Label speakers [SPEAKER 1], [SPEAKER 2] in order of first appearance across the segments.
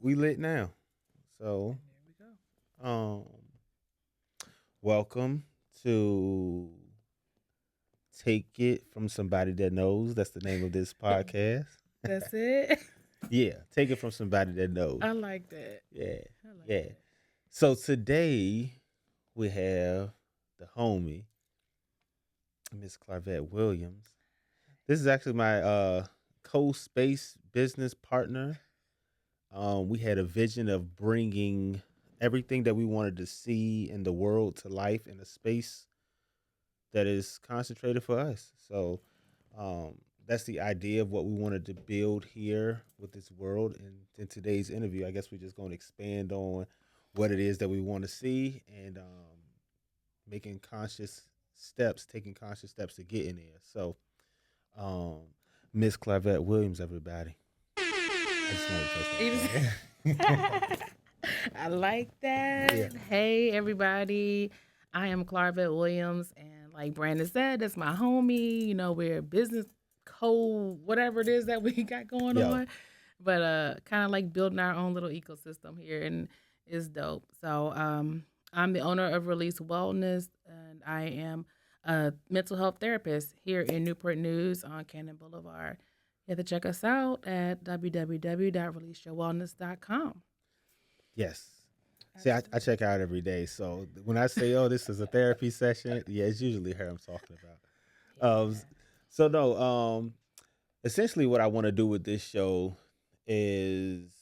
[SPEAKER 1] We lit now. So,
[SPEAKER 2] There we go.
[SPEAKER 1] um, welcome to Take It from Somebody That Knows. That's the name of this podcast.
[SPEAKER 2] That's it.
[SPEAKER 1] Yeah, take it from somebody that knows.
[SPEAKER 2] I like that.
[SPEAKER 1] Yeah,
[SPEAKER 2] I like
[SPEAKER 1] yeah.
[SPEAKER 2] that.
[SPEAKER 1] So today we have the homie, Miss Clarvette Williams. This is actually my co-space business partner. We had a vision of bringing everything that we wanted to see in the world to life in a space that is concentrated for us. So um, that's the idea of what we wanted to build here with this world. And in today's interview, I guess we're just going to expand on what it is that we want to see and making conscious steps, taking conscious steps to get in there. So, um, Miss Clarvette Williams, everybody. I just wanted to
[SPEAKER 2] You
[SPEAKER 1] touch
[SPEAKER 2] just-
[SPEAKER 1] that point.
[SPEAKER 2] I like
[SPEAKER 1] Yeah.
[SPEAKER 2] that. Hey, everybody. I am Clarvette Williams. And like Brandon said, that's my homie. We're business co whatever it is that we got going
[SPEAKER 1] Yo.
[SPEAKER 2] on. But kind of like building our own little ecosystem here. And it's dope. So I'm the owner of Release Wellness. And I am a mental health therapist here in Newport News on Cannon Boulevard. You have to check us out at www.releaseyourwellness.com.
[SPEAKER 1] Yes. See, I check out every day. So when I say, "Oh, this is a therapy session," yeah, it's usually her I'm talking about.
[SPEAKER 2] Yeah.
[SPEAKER 1] So no, essentially, what I want to do with this show is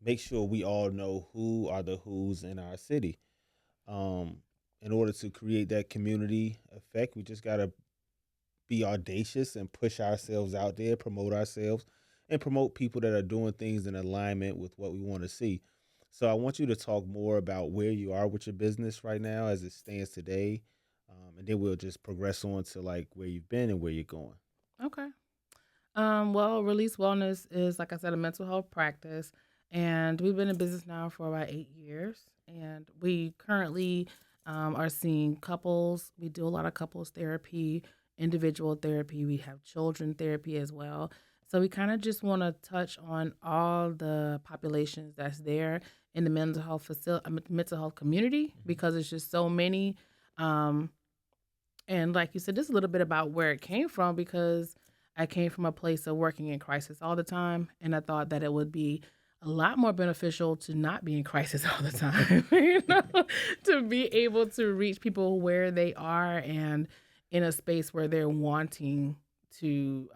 [SPEAKER 1] make sure we all know who are the who's in our city. Um, in order to create that community effect, we just gotta be audacious and push ourselves out there, promote ourselves, and promote people that are doing things in alignment with what we want to see. So I want you to talk more about where you are with your business right now as it stands today, and then we'll just progress on to like where you've been and where you're going.
[SPEAKER 2] Okay. Well, Release Wellness is, like I said, a mental health practice, and we've been in business now for about 8 years. And we currently are seeing couples. We do a lot of couples therapy, individual therapy. We have children therapy as well. So we kind of just want to touch on all the populations that's there in the mental health community
[SPEAKER 1] Mhm.
[SPEAKER 2] because it's just so many. Um, and like you said, just a little bit about where it came from because I came from a place of working in crisis all the time. And I thought that it would be a lot more beneficial to not be in crisis all the time, to be able to reach people where they are and in a space where they're wanting to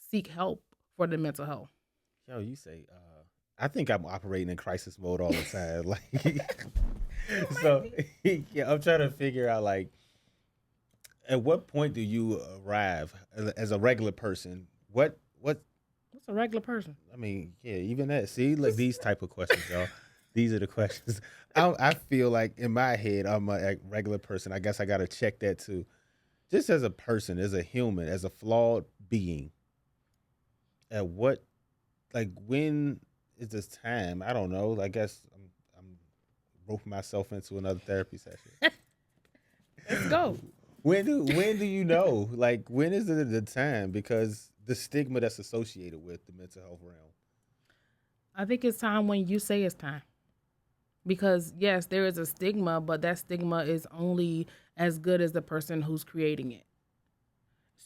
[SPEAKER 2] seek help for their mental health.
[SPEAKER 1] Yo, you say, I think I'm operating in crisis mode all the time. Like,
[SPEAKER 2] You might
[SPEAKER 1] so
[SPEAKER 2] be.
[SPEAKER 1] yeah, I'm trying to figure out like, at what point do you arrive as a regular person? What?
[SPEAKER 2] What's a regular person?
[SPEAKER 1] I mean, yeah, even that. See, like these type of questions, y'all. These are the questions. I feel like in my head, I'm a regular person. I guess I got to check that too. Just as a person, as a human, as a flawed being. At what, like, when is this time? I don't know. I guess I'm roping myself into another therapy session.
[SPEAKER 2] Let's go.
[SPEAKER 1] When do you know? Like, when is it the time? Because the stigma that's associated with the mental health realm.
[SPEAKER 2] I think it's time when you say it's time. Because yes, there is a stigma, but that stigma is only as good as the person who's creating it.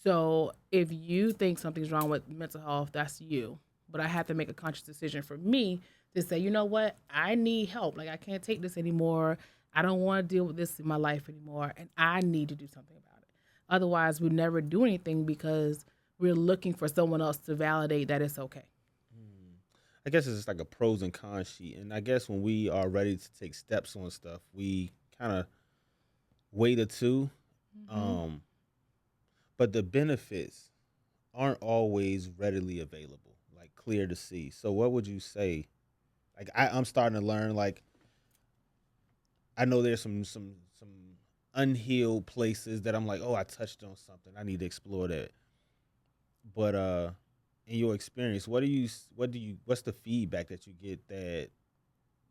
[SPEAKER 2] So if you think something's wrong with mental health, that's you. But I have to make a conscious decision for me to say, you know what, I need help. Like I can't take this anymore. I don't want to deal with this in my life anymore, and I need to do something about it. Otherwise, we never do anything because we're looking for someone else to validate that it's okay.
[SPEAKER 1] Hmm. I guess it's just like a pros and cons sheet. And I guess when we are ready to take steps on stuff, we kind of wait or two.
[SPEAKER 2] Mm-hmm.
[SPEAKER 1] Um, but the benefits aren't always readily available, like clear to see. So what would you say? Like I'm starting to learn. Like I know there's some unhealed places that I'm like, oh, I touched on something. I need to explore that. But in your experience, what's the feedback that you get that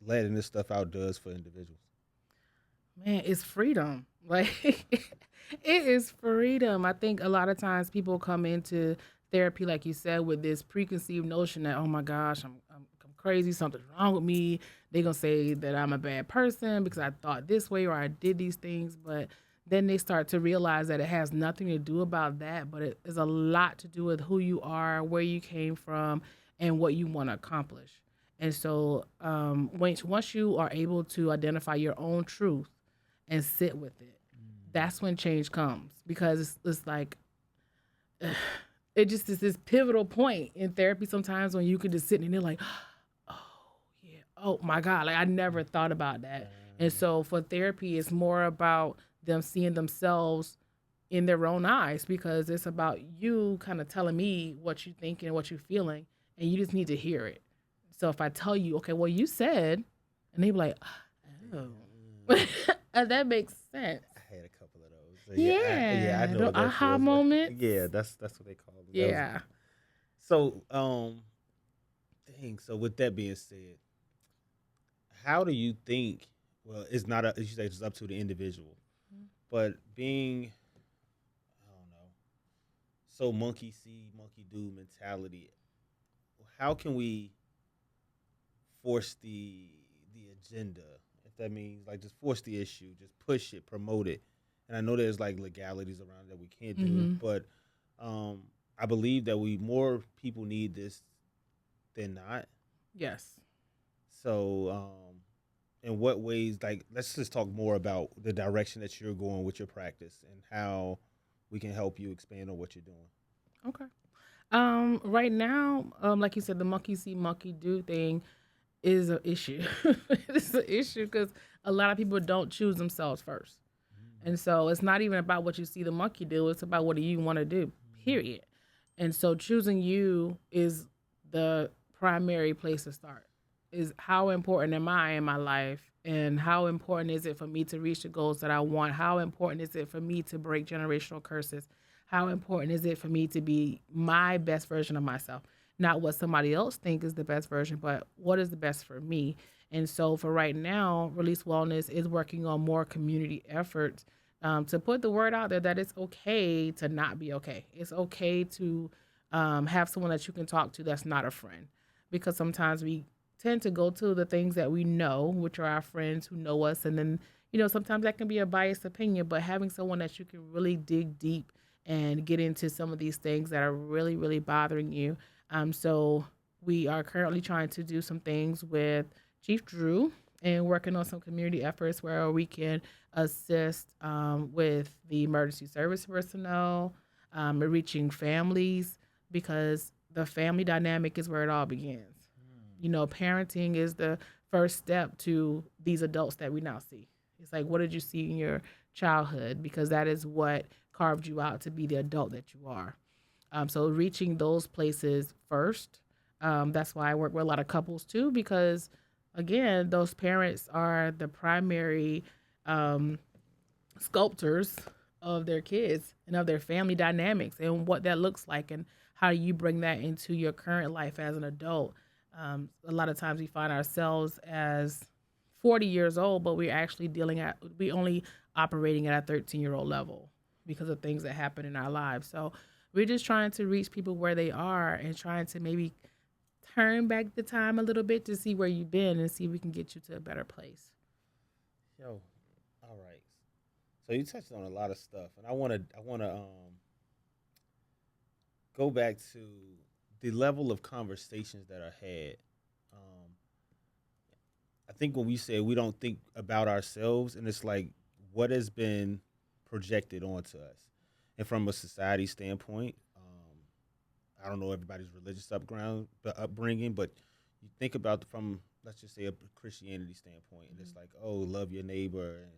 [SPEAKER 1] letting this stuff out does for individuals?
[SPEAKER 2] Man, it's freedom. Like it is freedom. I think a lot of times people come into therapy, like you said, with this preconceived notion that, oh my gosh, I'm crazy, something's wrong with me. They're gonna say that I'm a bad person because I thought this way or I did these things. But then they start to realize that it has nothing to do about that, but it is a lot to do with who you are, where you came from, and what you want to accomplish. And so, once you are able to identify your own truth and sit with it, that's when change comes because it's like it just is this pivotal point in therapy sometimes when you can just sit and you're like, oh yeah, oh my God, like I never thought about that. And so for therapy, it's more about them seeing themselves in their own eyes because it's about you kind of telling me what you think and what you're feeling, and you just need to hear it. So if I tell you, okay, well you said, and they be like, oh, and that makes sense.
[SPEAKER 1] I had a couple of those. So yeah, I
[SPEAKER 2] Yeah,
[SPEAKER 1] know
[SPEAKER 2] the
[SPEAKER 1] what that
[SPEAKER 2] aha
[SPEAKER 1] feels like.
[SPEAKER 2] moments.
[SPEAKER 1] Yeah, that's what they call them.
[SPEAKER 2] Yeah.
[SPEAKER 1] So, dang. So with that being said, how do you think? Well, it's not. As you say, it's up to the individual. But being, I don't know, so monkey see, monkey do mentality. How can we force the agenda? If that means like just force the issue, just push it, promote it. And I know there's like legalities around that we can't do,
[SPEAKER 2] Mm-hmm.
[SPEAKER 1] but um, I believe that we more people need this than not.
[SPEAKER 2] Yes.
[SPEAKER 1] So, in what ways? Like, let's just talk more about the direction that you're going with your practice and how we can help you expand on what you're doing.
[SPEAKER 2] Okay. Right now, like you said, the monkey see, monkey do thing is an issue. It's an issue because a lot of people don't choose themselves first. And so it's not even about what you see the monkey do, it's about what do you want to do, period. And so choosing you is the primary place to start. Is how important am I in my life? And how important is it for me to reach the goals that I want? How important is it for me to break generational curses? How important is it for me to be my best version of myself? Not what somebody else thinks is the best version, but what is the best for me? And so for right now, Release Wellness is working on more community efforts to put the word out there that it's okay to not be okay. It's okay to have someone that you can talk to that's not a friend. Because sometimes we tend to go to the things that we know, which are our friends who know us. And then, sometimes that can be a biased opinion, but having someone that you can really dig deep and get into some of these things that are really, really bothering you. So we are currently trying to do some things with Chief Drew and working on some community efforts where we can assist with the emergency service personnel, reaching families, because the family dynamic is where it all begins. Parenting is the first step to these adults that we now see. It's like, what did you see in your childhood? Because that is what carved you out to be the adult that you are. So reaching those places first. That's why I work with a lot of couples too, because again, those parents are the primary sculptors of their kids and of their family dynamics and what that looks like and how you bring that into your current life as an adult. A lot of times we find ourselves as 40 years old, but we're actually we only operating at a 13-year-old level because of things that happen in our lives. So we're just trying to reach people where they are and trying to maybe turn back the time a little bit to see where you've been and see if we can get you to a better place.
[SPEAKER 1] Yo, all right. So you touched on a lot of stuff, and I wanna go back to the level of conversations that are had. Um, I think when we say we don't think about ourselves, and it's like what has been projected onto us, and from a society standpoint, I don't know everybody's religious upbringing, but you think about from let's just say a Christianity standpoint, and it's like, oh, love your neighbor, and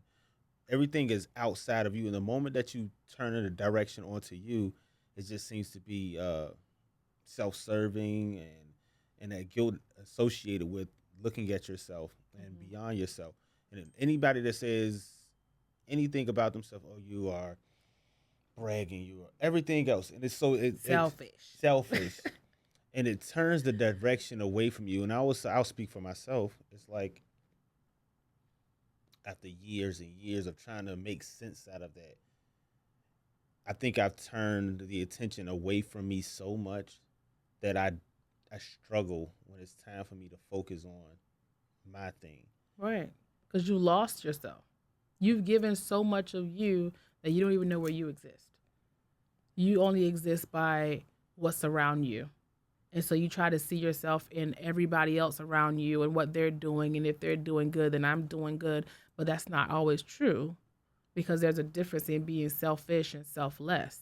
[SPEAKER 1] everything is outside of you. And the moment that you turn in a direction onto you, it just seems to be self-serving and that guilt associated with looking at yourself and
[SPEAKER 2] Mm-hmm.
[SPEAKER 1] beyond yourself. And then anybody that says anything about themselves, oh, you are bragging, you are everything else, and it's
[SPEAKER 2] Selfish.
[SPEAKER 1] selfish, and it turns the direction away from you. And I'll speak for myself. It's like after years and years of trying to make sense out of that, I think I've turned the attention away from me so much that I I struggle when it's time for me to focus on my thing.
[SPEAKER 2] Right. Because you lost yourself. You've given so much of you that you don't even know where you exist. You only exist by what's around you. And so you try to see yourself in everybody else around you and what they're doing. And if they're doing good, then I'm doing good. But that's not always true because there's a difference in being selfish and selfless.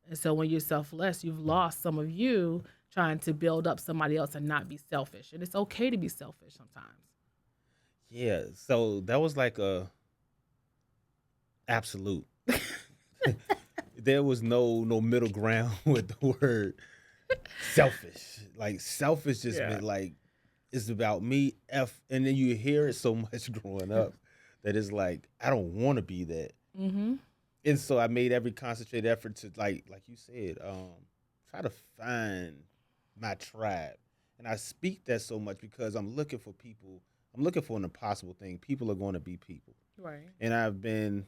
[SPEAKER 2] And so when you're selfless, you've lost some of you trying to build up somebody else and not be selfish. And it's okay to be selfish sometimes.
[SPEAKER 1] Yeah, so that was like a absolute. There was no middle ground with the word selfish. Like selfish just
[SPEAKER 2] Yeah.
[SPEAKER 1] meant like it's about me. And then you hear it so much growing up that it's like I don't want to be that.
[SPEAKER 2] Mm-hmm.
[SPEAKER 1] And so I made every concentrated effort to like you said, try to find my tribe. And I speak that so much because I'm looking for people. I'm looking for an impossible thing. People are going to be people,
[SPEAKER 2] Right.
[SPEAKER 1] and I've been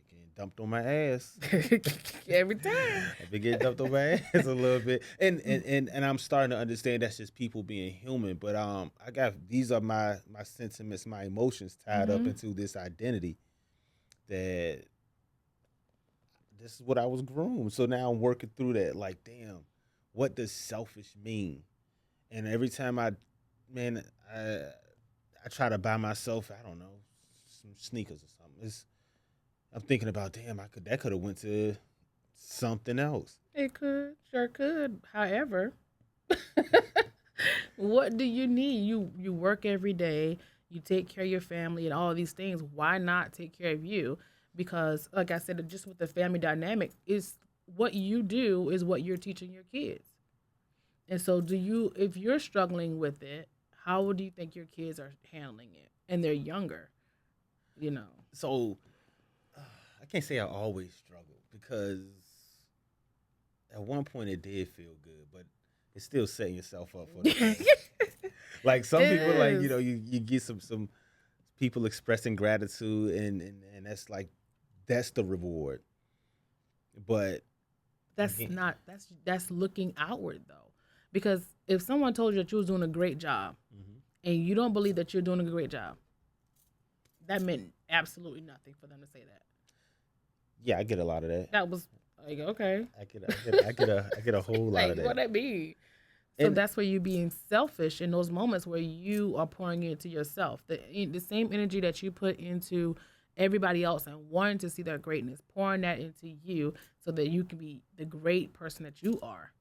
[SPEAKER 1] getting dumped on my ass.
[SPEAKER 2] Every time.
[SPEAKER 1] I've been getting dumped on my ass a little bit, and I'm starting to understand that's just people being human. But I got these are my sentiments, my emotions tied up
[SPEAKER 2] Mm-hmm.
[SPEAKER 1] into this identity that this is what I was groomed. So now I'm working through that. Like, damn, what does selfish mean? And every time man, I I try to buy myself, I don't know, some sneakers or something. I'm thinking about, damn, I could that could have went to something else.
[SPEAKER 2] It could, sure could. However, what do you need? You work every day, you take care of your family and all of these things. Why not take care of you? Because like I said, just with the family dynamic, is what you do is what you're teaching your kids. And so do you if you're struggling with it, how do you think your kids are handling it? And they're younger, you know.
[SPEAKER 1] So I can't say I always struggled because at one point it did feel good, but it's still setting yourself up for the bad. Like some
[SPEAKER 2] It
[SPEAKER 1] people, like
[SPEAKER 2] is.
[SPEAKER 1] you get some people expressing gratitude, and that's like that's the reward. But
[SPEAKER 2] That's
[SPEAKER 1] again,
[SPEAKER 2] not that's looking outward though. Because if someone told you that you was doing a great job
[SPEAKER 1] mhm.
[SPEAKER 2] and you don't believe that you're doing a great job, that meant absolutely nothing for them to say that.
[SPEAKER 1] Yeah, I get a lot of that.
[SPEAKER 2] That was like, okay.
[SPEAKER 1] I get a whole lot of
[SPEAKER 2] Like what
[SPEAKER 1] that.
[SPEAKER 2] that mean? So
[SPEAKER 1] And
[SPEAKER 2] that's where you being selfish in those moments where you are pouring into yourself. The same energy that you put into everybody else and wanting to see their greatness, pouring that into you so that you can be the great person that you are.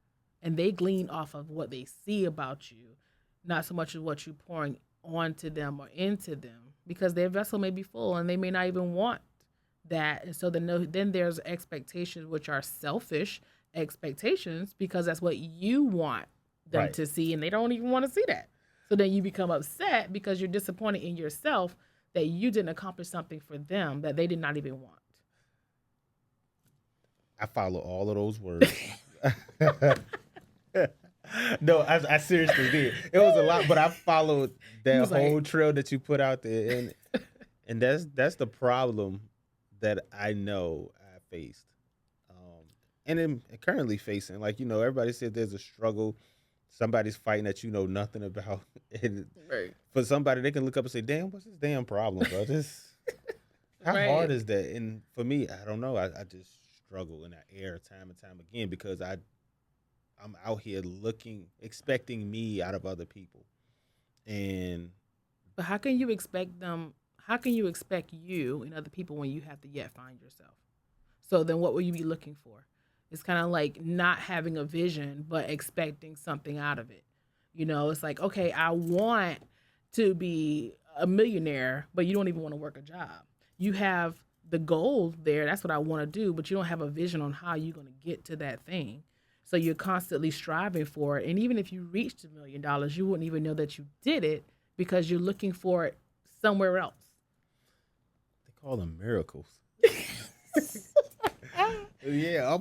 [SPEAKER 2] And they glean off of what they see about you, not so much as what you're pouring onto them or into them, because their vessel may be full and they may not even want that. And so then there's expectations, which are selfish expectations, because that's what you want them
[SPEAKER 1] right,
[SPEAKER 2] to see, and they don't even want to see that. So then you become upset because you're disappointed in yourself that you didn't accomplish something for them that they did not even want.
[SPEAKER 1] I follow all of those words. No, I seriously did. It was a lot, but I followed
[SPEAKER 2] He
[SPEAKER 1] that
[SPEAKER 2] was
[SPEAKER 1] whole
[SPEAKER 2] like,
[SPEAKER 1] trail that you put out there, and that's the problem that I know I faced, um, and am currently facing. Like everybody said there's a struggle. Somebody's fighting that you know nothing about, and
[SPEAKER 2] right,
[SPEAKER 1] for somebody they can look up and say, "Damn, what's this damn problem, bro? This how hard
[SPEAKER 2] right.
[SPEAKER 1] is that?" And for me, I don't know. I just struggle in that air time and time again because I'm out here looking, expecting me out of other people. And
[SPEAKER 2] But how can you expect them? How can you expect you and other people when you have to yet find yourself? So then what will you be looking for? It's kind of like not having a vision, but expecting something out of it. It's like, okay, I want to be a millionaire, but you don't even want to work a job. You have the goal there. That's what I want to do, but you don't have a vision on how you're going to get to that thing. So you're constantly striving for it. And even if you reached $1 million, you wouldn't even know that you did it because you're looking for it somewhere else.
[SPEAKER 1] they call them miracles. Yeah,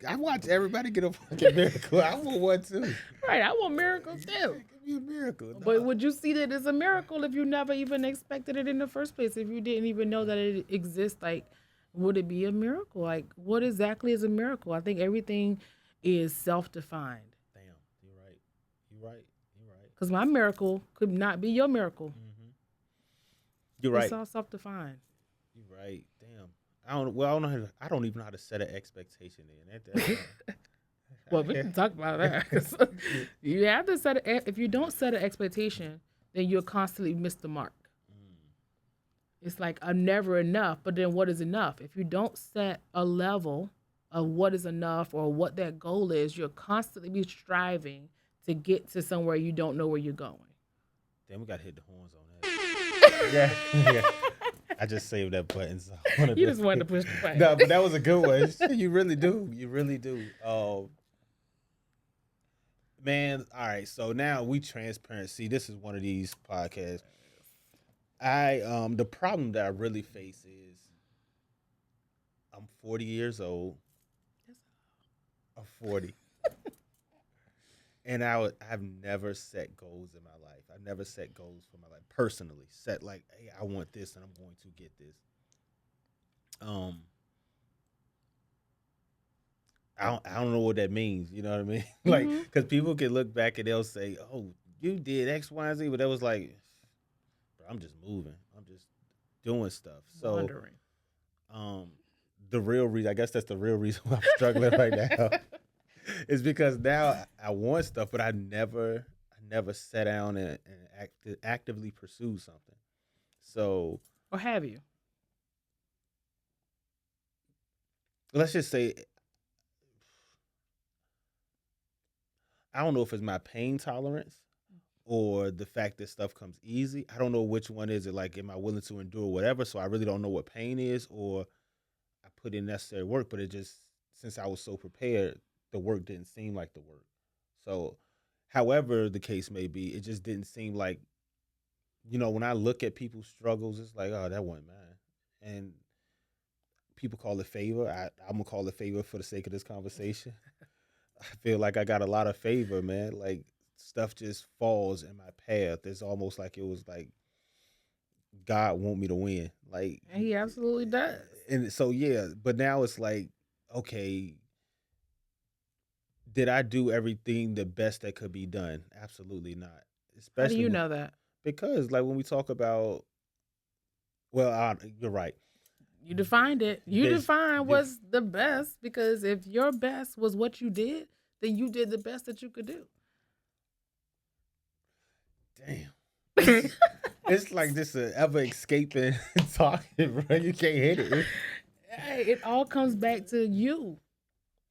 [SPEAKER 1] I watch everybody get a fucking miracle. I want one too.
[SPEAKER 2] Right. I want miracles
[SPEAKER 1] Yeah,
[SPEAKER 2] too.
[SPEAKER 1] give me a miracle.
[SPEAKER 2] But
[SPEAKER 1] Nah.
[SPEAKER 2] would you see that as a miracle if you never even expected it in the first place? If you didn't even know that it exists, like, would it be a miracle? Like, what exactly is a miracle? I think everything is self defined.
[SPEAKER 1] Damn, you're right. You're right. You're right.
[SPEAKER 2] Because my miracle could not be your miracle.
[SPEAKER 1] Hmm. You're
[SPEAKER 2] It's
[SPEAKER 1] right.
[SPEAKER 2] all self-defined.
[SPEAKER 1] You're right. Damn. I don't. Well, I don't know. I don't even know how to set an expectation in.
[SPEAKER 2] Well, we can talk about that. 'Cause you have to set it. If you don't set an expectation, then you'll constantly miss the mark. It's like I'm never enough, but then what is enough? If you don't set a level of what is enough or what that goal is, you'll constantly be striving to get to somewhere you don't know where you're going.
[SPEAKER 1] Damn, we got to hit the horns on that. Yeah. Yeah. I just saved that button. So
[SPEAKER 2] You just wanted to push the button.
[SPEAKER 1] No, but that was a good one. You really do. You really do. Man, all right. So now we transparent. See, this is one of these podcasts. The problem that I really face is I'm 40 years old. I'm 40. And I've never set goals in my life. I've never set goals for my life personally. Set like, hey, I want this and I'm going to get this. I don't know what that means. You know what I mean? Like, because people can look back and they'll say, "Oh, you did X, Y, and Z," but that was like, bro, I'm just moving. I'm just doing stuff. So,
[SPEAKER 2] Wondering.
[SPEAKER 1] the real reason, I guess that's the real reason why I'm struggling right now, is because now I want stuff, but I never sat down and actively pursue something. So
[SPEAKER 2] Or have you?
[SPEAKER 1] let's just say I don't know if it's my pain tolerance or the fact that stuff comes easy. I don't know which one is it. Like, am I willing to endure whatever? So I really don't know what pain is, or I put in necessary work, but it just, since I was so prepared, the work didn't seem like the work. So, however the case may be, it just didn't seem like, when I look at people's struggles, it's like, oh, that wasn't mine. And people call it favor. I'm gonna call it favor for the sake of this conversation. I feel like I got a lot of favor, man. Like, stuff just falls in my path. It's almost like it was like God want me to win. Like,
[SPEAKER 2] And he absolutely does.
[SPEAKER 1] and so yeah, but now it's like, okay, did I do everything the best that could be done? Absolutely not.
[SPEAKER 2] How do
[SPEAKER 1] Especially
[SPEAKER 2] you know that?
[SPEAKER 1] because, like, when we talk about, well, you're right.
[SPEAKER 2] You defined it. You
[SPEAKER 1] There's,
[SPEAKER 2] defined
[SPEAKER 1] there-
[SPEAKER 2] what's the best because if your best was what you did, then you did the best that you could do.
[SPEAKER 1] damn. It's like this ever escaping talking, bro. You can't hit it.
[SPEAKER 2] Hey, it all comes back to you.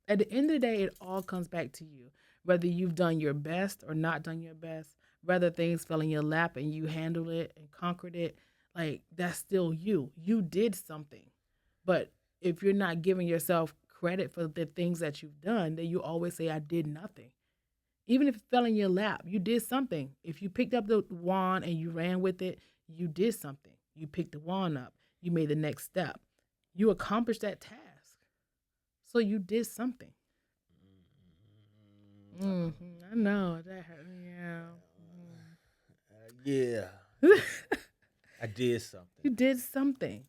[SPEAKER 2] At the end of the day, it all comes back to you. Whether you've done your best or not done your best, whether things fell in your lap and you handled it and conquered it, like that's still you. You did something. But if you're not giving yourself credit for the things that you've done, then you always say, I did nothing. Even if it fell in your lap, you did something. If you picked up the wand and you ran with it, you did something. You picked the wand up. You made the next step. You accomplished that task. So you did something. I know that hurt.
[SPEAKER 1] Yeah,
[SPEAKER 2] Yeah.
[SPEAKER 1] I did something.
[SPEAKER 2] You did something.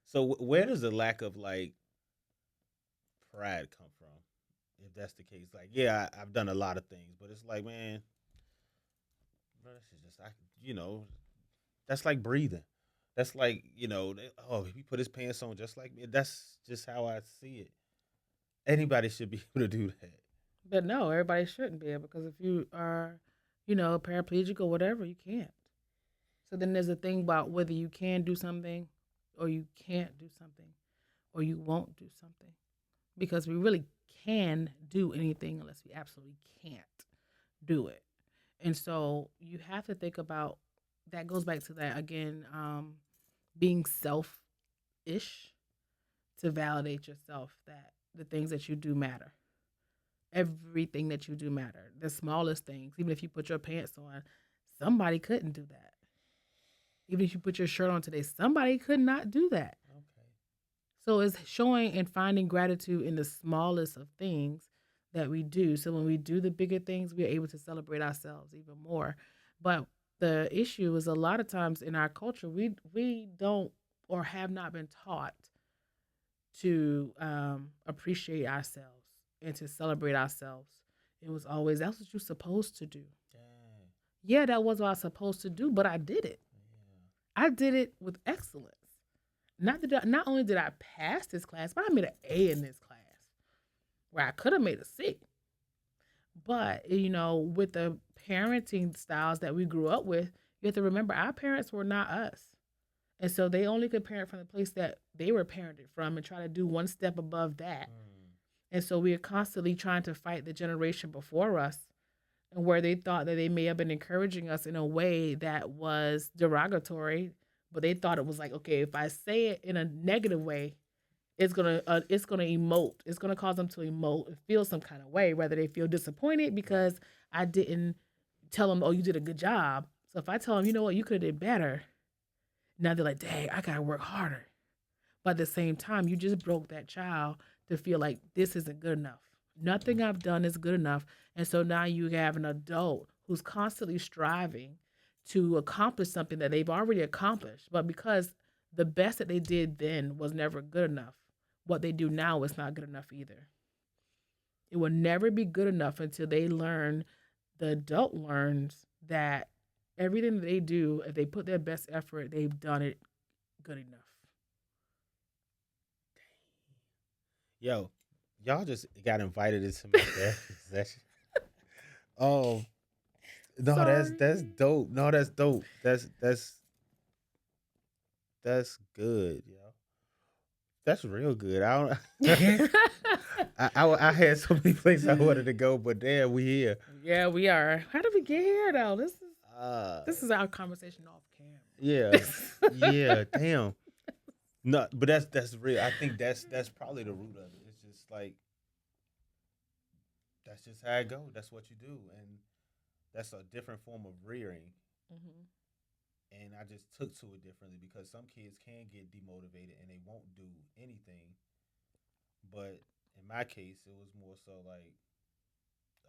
[SPEAKER 1] So where does the lack of, like, pride come from? If that's the case, like, yeah, I've done a lot of things, but it's like, man, bro, this is just, that's like breathing. That's like, oh, he put his pants on just like me. That's just how I see it. Anybody should be able to do that.
[SPEAKER 2] But no, everybody shouldn't be able because if you are, paraplegic or whatever, you can't. So then there's a thing about whether you can do something or you can't do something or you won't do something because we really can do anything unless we absolutely can't do it. And so you have to think about that goes back to that again, being self-ish to validate yourself that the things that you do matter. Everything that you do matter. The smallest things. Even if you put your pants on, somebody couldn't do that. Even if you put your shirt on today, somebody could not do that.
[SPEAKER 1] Okay.
[SPEAKER 2] So it's showing and finding gratitude in the smallest of things that we do. So when we do the bigger things, we're able to celebrate ourselves even more. But the issue is a lot of times in our culture, we don't or have not been taught to appreciate ourselves and to celebrate ourselves. It was always that's what you're supposed to do. Yeah, that was what I was supposed to do, but I did it. I did it with excellence. Not only did I pass this class, but I made an A in this class where I could have made a C. But with the parenting styles that we grew up with, you have to remember our parents were not us. And so they only could parent from the place that they were parented from and try to do one step above that. And so we are constantly trying to fight the generation before us and where they thought that they may have been encouraging us in a way that was derogatory, but they thought it was like, okay, if I say it in a negative way, it's gonna emote. It's gonna cause them to emote and feel some kind of way, whether they feel disappointed because I didn't tell them, oh, you did a good job. So if I tell them, you know what, you could have did better, now they're like, dang, I gotta work harder. But at the same time, you just broke that child to feel like this isn't good enough. Nothing I've done is good enough. And so now you have an adult who's constantly striving to accomplish something that they've already accomplished. But because the best that they did then was never good enough, what they do now is not good enough either. It will never be good enough until the adult learns that everything that they do, if they put their best effort, they've done it good enough.
[SPEAKER 1] Yo, y'all just got invited into my therapy session. Oh, no, that's
[SPEAKER 2] Sorry.
[SPEAKER 1] dope. No, that's dope. That's good, yo. That's real good. I don't. I had so many places I wanted to go, but damn, we here.
[SPEAKER 2] Yeah, we are. How did we get here though? This is
[SPEAKER 1] Uh,
[SPEAKER 2] this is our conversation off
[SPEAKER 1] yeah,
[SPEAKER 2] camera.
[SPEAKER 1] yeah. Damn. No, but that's real. I think that's probably the root of it. It's just like that's just how it go. That's what you do, and that's a different form of rearing.
[SPEAKER 2] Mhm.
[SPEAKER 1] And I just took to it differently because some kids can get demotivated and they won't do anything. But in my case, it was more so like,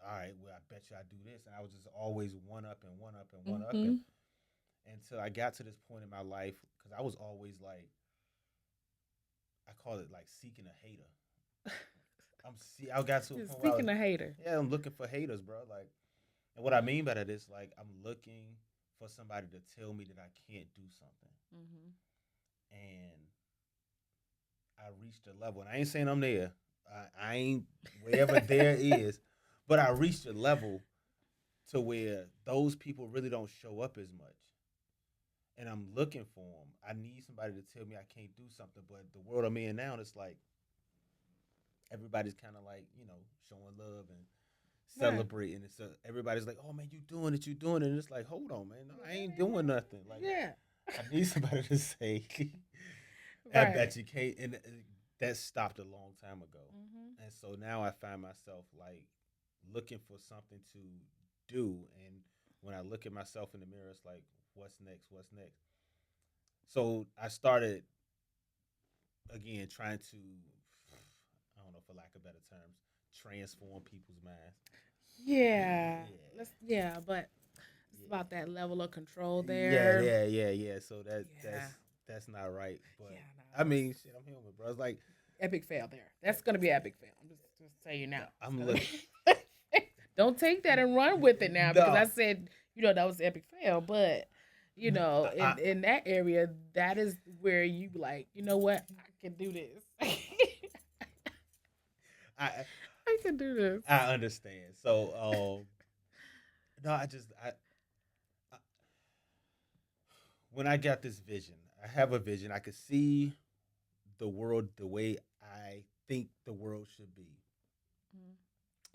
[SPEAKER 1] all right, well, I bet you I do this, and I was just always one up and one up and one up and
[SPEAKER 2] Mhm.
[SPEAKER 1] until I got to this point in my life because I was always like, I call it like seeking a hater. I got to a point where I was,
[SPEAKER 2] Speaking of hater.
[SPEAKER 1] yeah, I'm looking for haters, bro. Like, and what I mean by that is like I'm looking for somebody to tell me that I can't do something,
[SPEAKER 2] Mhm.
[SPEAKER 1] and I reached a level, and I ain't saying I'm there. I ain't wherever there is, but I reached a level to where those people really don't show up as much, and I'm looking for them. I need somebody to tell me I can't do something, but the world I'm in now, it's like everybody's kind of like showing love and
[SPEAKER 2] Right.
[SPEAKER 1] celebrating. And so everybody's like, "Oh man, you doing it, you doing it." And it's like, hold on, man, no, I ain't doing nothing. Like
[SPEAKER 2] Yeah.
[SPEAKER 1] I need somebody to say, "I
[SPEAKER 2] Right.
[SPEAKER 1] bet you can't." And that stopped a long time ago.
[SPEAKER 2] Mhm.
[SPEAKER 1] And so now I find myself like looking for something to do. And when I look at myself in the mirror, it's like, what's next? What's next? So I started again trying to, I don't know, for lack of better terms, transform people's minds.
[SPEAKER 2] Yeah.
[SPEAKER 1] Yeah,
[SPEAKER 2] but it's
[SPEAKER 1] yeah.
[SPEAKER 2] about that level of control
[SPEAKER 1] Yeah,
[SPEAKER 2] there.
[SPEAKER 1] yeah, yeah, yeah. So
[SPEAKER 2] Yeah.
[SPEAKER 1] that's not right.
[SPEAKER 2] Yeah,
[SPEAKER 1] But I
[SPEAKER 2] no.
[SPEAKER 1] mean, shit, I'm human, bro. It's like
[SPEAKER 2] Epic fail there. That's gonna be epic fail. I'm just tell you now. It's
[SPEAKER 1] I'm
[SPEAKER 2] gonna
[SPEAKER 1] looking.
[SPEAKER 2] don't take that and run with it now because I
[SPEAKER 1] No,
[SPEAKER 2] said, that was epic fail, but
[SPEAKER 1] I
[SPEAKER 2] in that area, that is where you be like, you know what, I can do this.
[SPEAKER 1] I
[SPEAKER 2] I can do this.
[SPEAKER 1] I understand. So no, I when I got this vision, I have a vision. I could see the world the way I think the world should be.
[SPEAKER 2] Mm.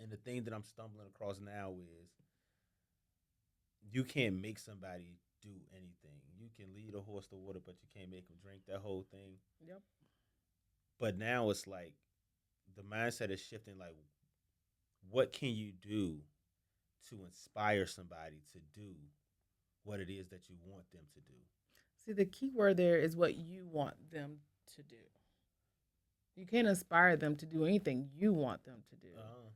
[SPEAKER 1] And the thing that I'm stumbling across now is you can't make somebody do anything. You can lead a horse to water, but you can't make them drink that whole thing.
[SPEAKER 2] Yep.
[SPEAKER 1] But now it's like the mindset is shifting. Like, what can you do to inspire somebody to do what it is that you want them to do?
[SPEAKER 2] See, the key word there is what you want them to do. You can't inspire them to do anything you want them to do.
[SPEAKER 1] Uh,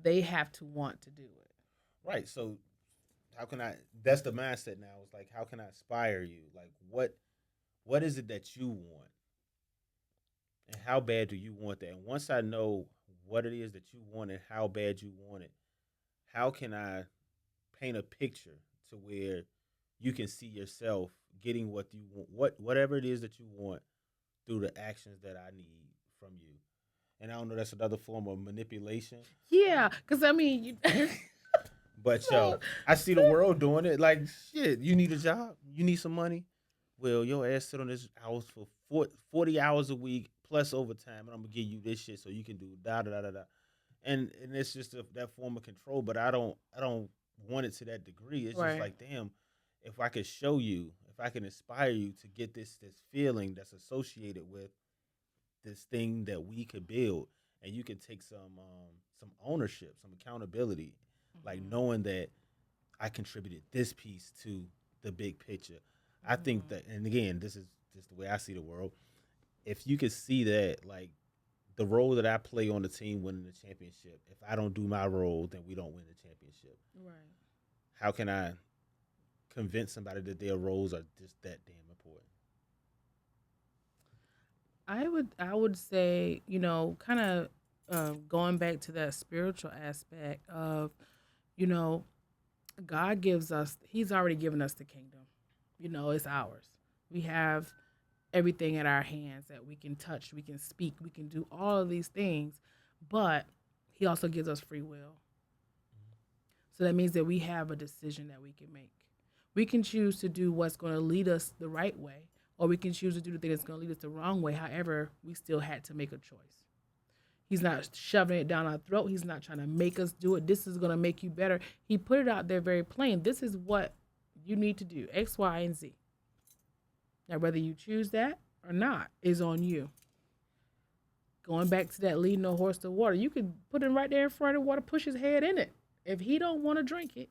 [SPEAKER 2] They have to want to do it.
[SPEAKER 1] right. So how can I? That's the mindset now. It's like how can I inspire you? Like what is it that you want, and how bad do you want that? And once I know what it is that you want and how bad you want it, how can I paint a picture to where you can see yourself getting what you want, whatever it is that you want through the actions that I need from you. And I don't know, that's another form of manipulation.
[SPEAKER 2] Yeah, because I mean, you,
[SPEAKER 1] But yo,
[SPEAKER 2] so
[SPEAKER 1] I see the world doing it. Like shit, you need a job, you need some money. Well, your ass sit on this house for 40 hours a week plus overtime, and I'm gonna give you this shit so you can do da da da da da. And it's just that form of control. But I don't want it to that degree. It's just
[SPEAKER 2] right.
[SPEAKER 1] like damn, if I could show you, if I can inspire you to get this feeling that's associated with this thing that we could build, and you can take some ownership, some accountability, like
[SPEAKER 2] Hmm.
[SPEAKER 1] knowing that I contributed this piece to the big picture. I think
[SPEAKER 2] Hmm.
[SPEAKER 1] that, and again, this is just the way I see the world. If you could see that, like the role that I play on the team winning the championship, if I don't do my role, then we don't win the championship.
[SPEAKER 2] Right.
[SPEAKER 1] How can I convince somebody that their roles are just that damn important?
[SPEAKER 2] I would say, kind of going back to that spiritual aspect of, you know, God gives us, He's already given us the kingdom. It's ours. We have everything at our hands that we can touch, we can speak, we can do all of these things, but He also gives us free will. So that means that we have a decision that we can make. We can choose to do what's going to lead us the right way, or we can choose to do the thing that's going to lead us the wrong way. However, we still had to make a choice. He's not shoving it down our throat. He's not trying to make us do it. This is going to make you better. He put it out there very plain. This is what you need to do X, Y, and Z. Now, whether you choose that or not is on you. Going back to that leading a horse to water, you could put him right there in front of the water, push his head in it. If he don't want to drink it,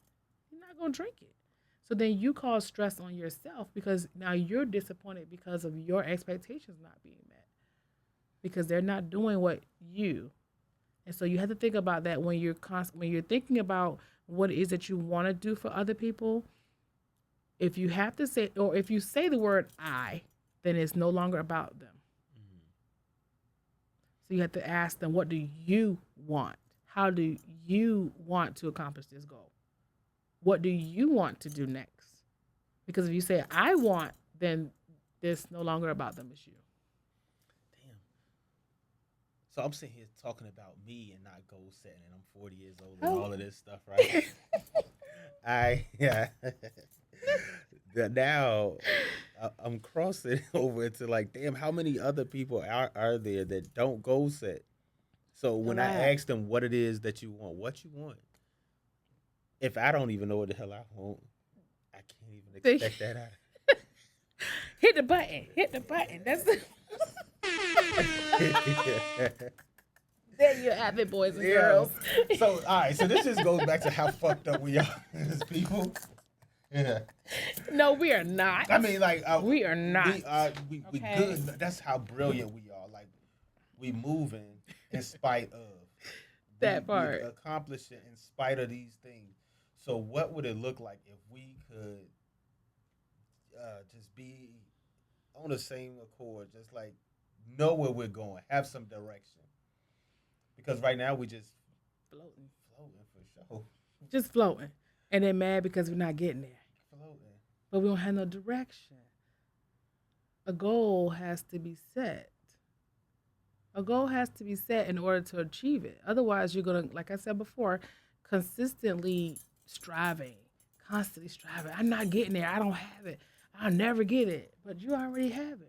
[SPEAKER 2] he's not going to drink it. So then you cause stress on yourself because now you're disappointed because of your expectations not being met because they're not doing what you. And so you have to think about that when you're thinking about what it is that you want to do for other people. If you have to say, or if you say the word I, then it's no longer about them.
[SPEAKER 1] Mm-hmm.
[SPEAKER 2] So you have to ask them, what do you want? How do you want to accomplish this goal? What do you want to do next? Because if you say I want, then it's no longer about them, it's you.
[SPEAKER 1] Damn. So I'm sitting here talking about me and not goal setting, and I'm 40 years old and
[SPEAKER 2] Oh.
[SPEAKER 1] all of this stuff, right? I yeah. Now I'm crossing over into like, damn, how many other people are there that don't goal set? So
[SPEAKER 2] A
[SPEAKER 1] when I
[SPEAKER 2] lot.
[SPEAKER 1] ask them what it is that you want, what you want, if I don't even know what the hell I want, I can't even expect that out.
[SPEAKER 2] Hit the button. Hit the button. That's the there you have it, boys and
[SPEAKER 1] Yeah.
[SPEAKER 2] girls.
[SPEAKER 1] So all right. So this just goes back to how fucked up we are as people. Yeah.
[SPEAKER 2] No, we are not.
[SPEAKER 1] I mean, like
[SPEAKER 2] We are not.
[SPEAKER 1] we
[SPEAKER 2] Okay.
[SPEAKER 1] good. That's how brilliant we are. Like we moving in spite of
[SPEAKER 2] That
[SPEAKER 1] we
[SPEAKER 2] part.
[SPEAKER 1] accomplish it in spite of these things. So what would it look like if we could just be on the same accord, just like know where we're going, have some direction? Because right now we just
[SPEAKER 2] Floating.
[SPEAKER 1] floating for sure,
[SPEAKER 2] Just floating. And then mad because we're not getting there.
[SPEAKER 1] floating.
[SPEAKER 2] But we don't have no direction. A goal has to be set. A goal has to be set in order to achieve it. Otherwise, you're going to, like I said before, consistently striving, constantly striving. I'm not getting there. I don't have it. I'll never get it. But you already have it.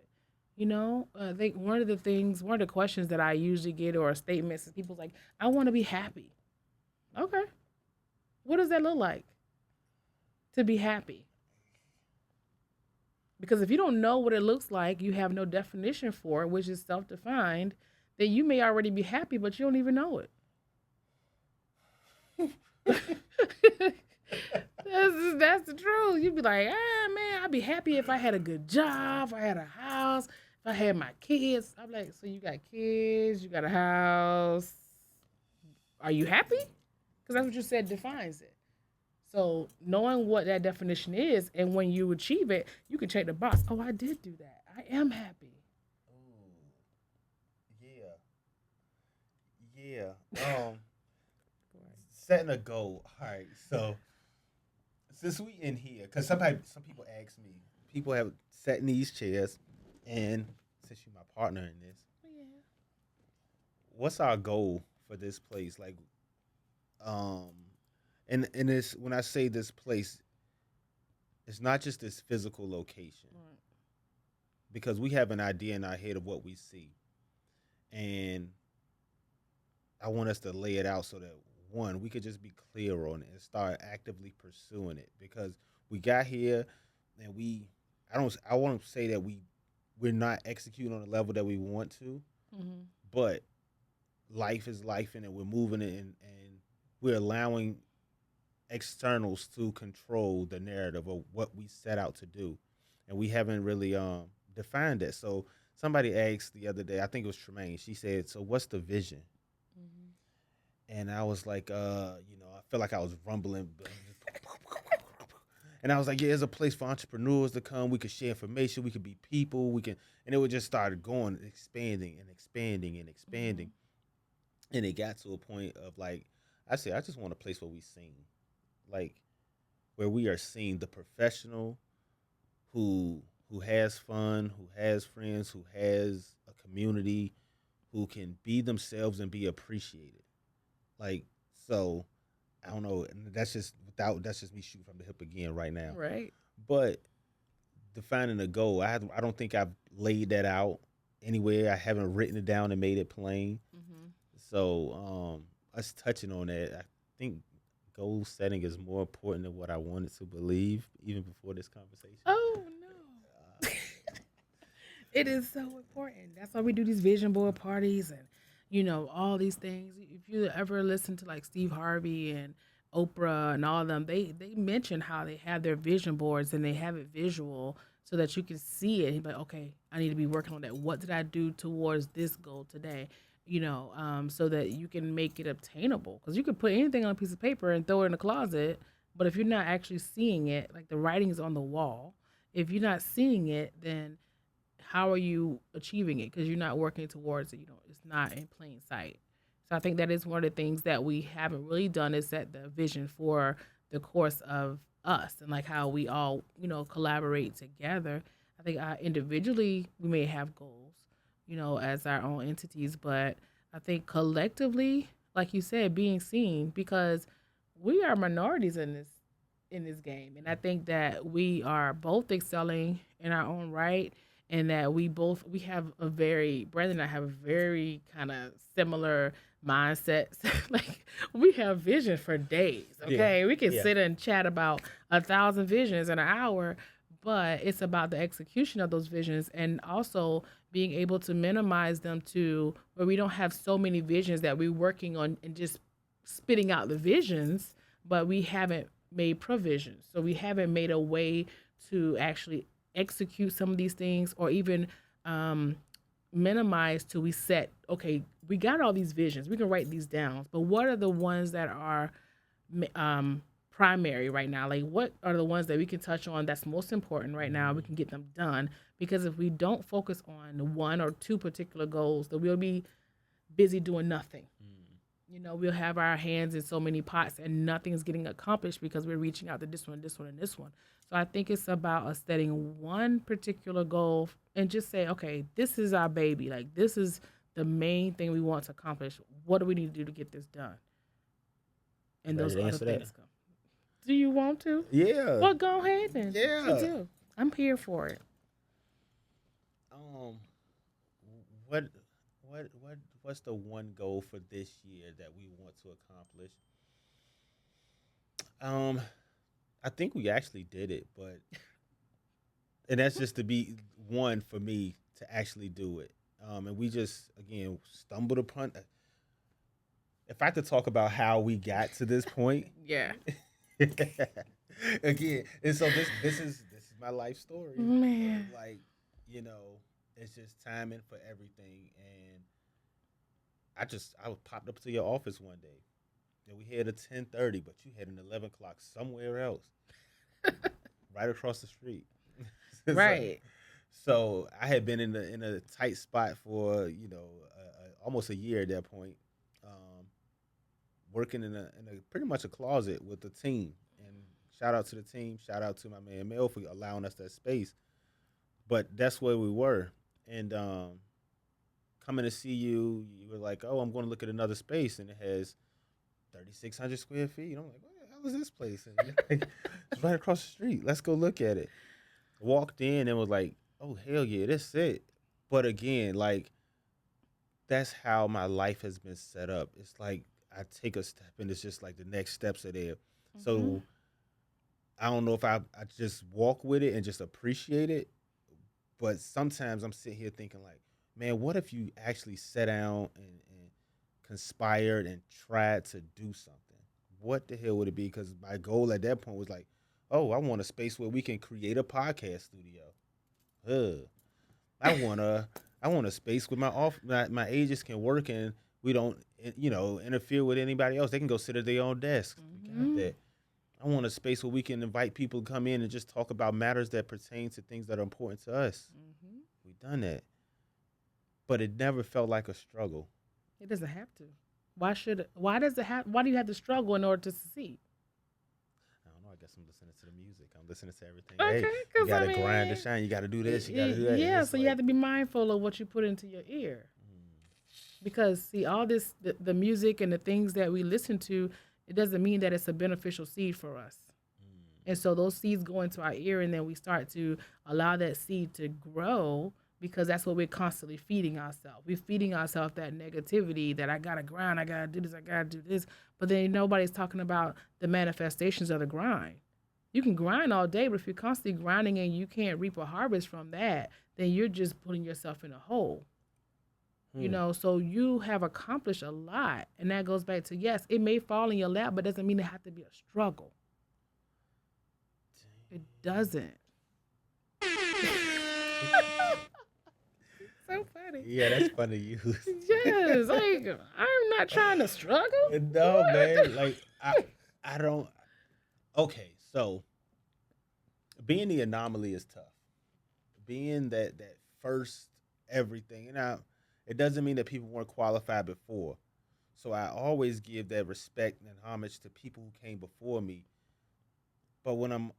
[SPEAKER 2] I think one of the questions that I usually get or statements is people's like, I want to be happy. Okay. What does that look like to be happy? Because if you don't know what it looks like, you have no definition for it, which is self defined, then you may already be happy, but you don't even know it. That's the truth. You'd be like, man, I'd be happy if I had a good job, if I had a house, if I had my kids. I'm like, so you got kids, you got a house. Are you happy? Because that's what you said defines it. So knowing what that definition is, and when you achieve it, you can check the box. Oh, I did do that. I am happy.
[SPEAKER 1] Ooh, yeah, yeah. Setting a goal. All right, so since we in here, because some people ask me, people have sat in these chairs, and since you're my partner in this,
[SPEAKER 2] Yeah.
[SPEAKER 1] what's our goal for this place? Like, um, and this when I say this place, it's not just this physical location
[SPEAKER 2] Right.
[SPEAKER 1] because we have an idea in our head of what we see, and I want us to lay it out so that one, we could just be clear on it and start actively pursuing it because we got here and I want to say that we're not executing on the level that we want to,
[SPEAKER 2] Mhm.
[SPEAKER 1] but life is life and we're moving it and we're allowing externals to control the narrative of what we set out to do. And we haven't really defined that. So somebody asked the other day, I think it was Tremaine, she said, so what's the vision?
[SPEAKER 2] Mhm.
[SPEAKER 1] And I was like, I felt like I was rumbling. And I was like, yeah, there's a place for entrepreneurs to come. We could share information. We could be people. We can, and it would just start going, expanding and expanding and expanding.
[SPEAKER 2] Mhm.
[SPEAKER 1] And it got to a point of like, I said, I just want a place where we sing, like where we are seeing the professional who who has fun, who has friends, who has a community, who can be themselves and be appreciated. Like so, I don't know. That's just me shooting from the hip again right now.
[SPEAKER 2] Right.
[SPEAKER 1] But defining a goal, I don't think I've laid that out anywhere. I haven't written it down and made it plain.
[SPEAKER 2] Mhm.
[SPEAKER 1] So us touching on that, I think goal setting is more important than what I wanted to believe even before this conversation.
[SPEAKER 2] Oh no. It is so important. That's why we do these vision board parties and all these things. If you ever listen to like Steve Harvey and Oprah and all of them, they mention how they have their vision boards and they have it visual so that you can see it. But okay, I need to be working on that. What did I do towards this goal today? So that you can make it obtainable. Because you could put anything on a piece of paper and throw it in the closet, but if you're not actually seeing it, like the writing's on the wall, if you're not seeing it, then how are you achieving it? Because you're not working towards it. It's not in plain sight. So I think that is one of the things that we haven't really done is set the vision for the course of us and like how we all collaborate together. I think individually we may have goals, as our own entities, but I think collectively, like you said, being seen because we are minorities in this game. And I think that we are both excelling in our own right and that we have a very Brandon and I have a very kind of similar mindsets. Like we have vision for days.
[SPEAKER 1] Yeah,
[SPEAKER 2] Okay. We can
[SPEAKER 1] yeah.
[SPEAKER 2] sit and chat about 1,000 visions in an hour, but it's about the execution of those visions and also being able to minimize them to where we don't have so many visions that we're working on and just spitting out the visions, but we haven't made provisions. So we haven't made a way to actually execute some of these things or even um, minimize till we set, okay, we got all these visions. We can write these down, but what are the ones that are um, primary right now? Like, what are the ones that we can touch on that's most important right now? We can get them done because if we don't focus on one or two particular goals, then we'll be busy doing nothing. We'll have our hands in so many pots and nothing's getting accomplished because we're reaching out to this one, this one, and this one. So I think it's about us setting one particular goal and just say, okay, this is our baby. Like, this is the main thing we want to accomplish. What do we need to do to get this done?
[SPEAKER 1] You
[SPEAKER 2] And
[SPEAKER 1] ready
[SPEAKER 2] those
[SPEAKER 1] to
[SPEAKER 2] other
[SPEAKER 1] answer that?
[SPEAKER 2] things come. Do you want to?
[SPEAKER 1] Yeah,
[SPEAKER 2] Well, go ahead then. What you
[SPEAKER 1] yeah.
[SPEAKER 2] do? I'm here for it.
[SPEAKER 1] Um, what, what's the one goal for this year that we want to accomplish? Um, I think we actually did it, but and that's just to be one for me to actually do it. And we just again stumbled upon. If I could talk about how we got to this point,
[SPEAKER 2] Yeah.
[SPEAKER 1] again, and so this is my life story.
[SPEAKER 2] Man.
[SPEAKER 1] Like you know, it's just timing for everything, and I was popped up to your office one day, and we had a 10:30, but you had an 11 o'clock somewhere else, right across the street. so,
[SPEAKER 2] Right.
[SPEAKER 1] so I had been in a tight spot for almost a year at that point, working in a pretty much a closet with a team and Shout out to the team. Shout out to my man Mel for allowing us that space. But that's where we were. And coming to see you, you were like, "Oh, I'm going to look at another space, and it has 3,600 square feet." I'm like, "What the hell is this place?" And you're like, it's right across the street. Let's go look at it. Walked in and was like, "Oh hell yeah, that's it." But again, like that's how my life has been set up. It's like I take a step and it's just like the next steps are there.
[SPEAKER 2] Hmm.
[SPEAKER 1] So I don't know if I just walk with it and just appreciate it. But sometimes I'm sitting here thinking like, man, what if you actually sat down and conspired and tried to do something? What the hell would it be? Because my goal at that point was like, oh, I want a space where we can create a podcast studio. Ugh. I want a I want a space where my agents can work and we don't interfere with anybody else. They can go sit at their own desks. We got
[SPEAKER 2] Hmm.
[SPEAKER 1] that. I want a space where we can invite people to come in and just talk about matters that pertain to things that are important to us.
[SPEAKER 2] Hmm.
[SPEAKER 1] We've done that, but it never felt like a struggle.
[SPEAKER 2] It doesn't have to. Why should it? Why does it have? Why do you have to struggle in order to succeed?
[SPEAKER 1] I don't know. I guess I'm listening to the music. I'm listening to everything. Hey,
[SPEAKER 2] Okay,
[SPEAKER 1] you
[SPEAKER 2] because
[SPEAKER 1] got to grind to shine. You got to do this. You got to do that. And
[SPEAKER 2] yeah.
[SPEAKER 1] it's
[SPEAKER 2] So you
[SPEAKER 1] like,
[SPEAKER 2] have to be mindful of what you put into your ear, because see, all this the music and the things that we listen to, it doesn't mean that it's a beneficial seed for us. And so those seeds go into our ear, and then we start to allow that seed to grow because that's what we're constantly feeding ourselves. We're feeding ourselves that negativity that I gotta grind, I gotta do this, I gotta do this. But then nobody's talking about the manifestations of the grind. You can grind all day, but if you're constantly grinding and you can't reap a harvest from that, then you're just putting yourself in a hole.
[SPEAKER 1] hmm,
[SPEAKER 2] So you have accomplished a lot. And that goes back to yes, it may fall in your lap, but doesn't mean it have to be a struggle. It doesn't. So funny.
[SPEAKER 1] yeah, that's fun to use.
[SPEAKER 2] Yes, like I'm not trying to struggle.
[SPEAKER 1] No, man. Like I don't. Okay, so being the anomaly is tough. Being that first everything, and now it doesn't mean that people weren't qualified before. So I always give that respect and homage to people who came before me. But when I'm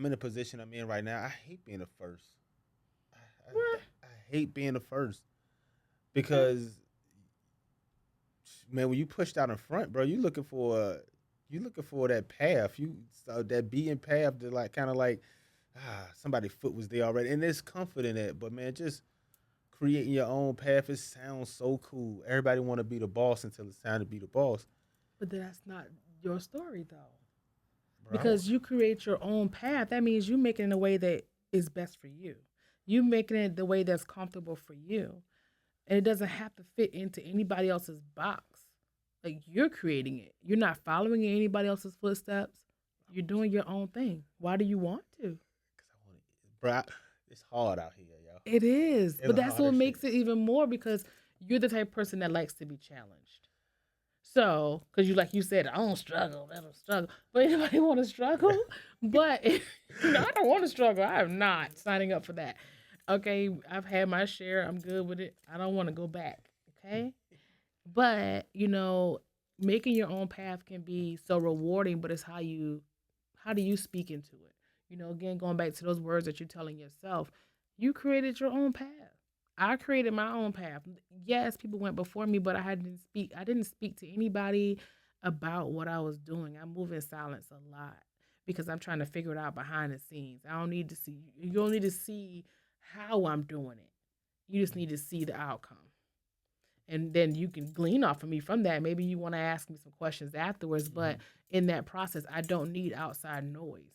[SPEAKER 1] in the position I'm in right now, I hate being the first.
[SPEAKER 2] What?
[SPEAKER 1] I hate being the first
[SPEAKER 2] Okay.
[SPEAKER 1] because man, when you pushed out in front, bro, you looking for that path. You so that beaten path to like kind of like somebody's foot was there already, and there's comfort in it. But man, just creating your own path, it sounds so cool. Everybody want to be the boss until it's time to be the boss,
[SPEAKER 2] But that's not your story though.
[SPEAKER 1] bro.
[SPEAKER 2] Because you create your own path, that means you make it in a way that is best for you. You making it the way that's comfortable for you. And it doesn't have to fit into anybody else's box. Like you're creating it. You're not following in anybody else's footsteps. You're doing your own thing. Why do you want to?
[SPEAKER 1] Cause I want to, bro. It's hard out here, yo.
[SPEAKER 2] It is. But
[SPEAKER 1] It's
[SPEAKER 2] that's
[SPEAKER 1] hard
[SPEAKER 2] what
[SPEAKER 1] as shit.
[SPEAKER 2] makes it even more because you're the type of person that likes to be challenged. So, because you like you said, I don't struggle, I don't struggle. But anybody want to struggle? But I don't want to struggle. I am not signing up for that. Okay, I've had my share. I'm good with it. I don't want to go back. Okay, but making your own path can be so rewarding. But it's how do you speak into it? Again, going back to those words that you're telling yourself, you created your own path. I created my own path. Yes, people went before me, but I didn't speak to anybody about what I was doing. I move in silence a lot because I'm trying to figure it out behind the scenes. I don't need to see you don't need to see how I'm doing it. You just need to see the outcome. And then you can glean off of me from that. Maybe you want to ask me some questions afterwards, but
[SPEAKER 1] Mhm.
[SPEAKER 2] in that process, I don't need outside noise.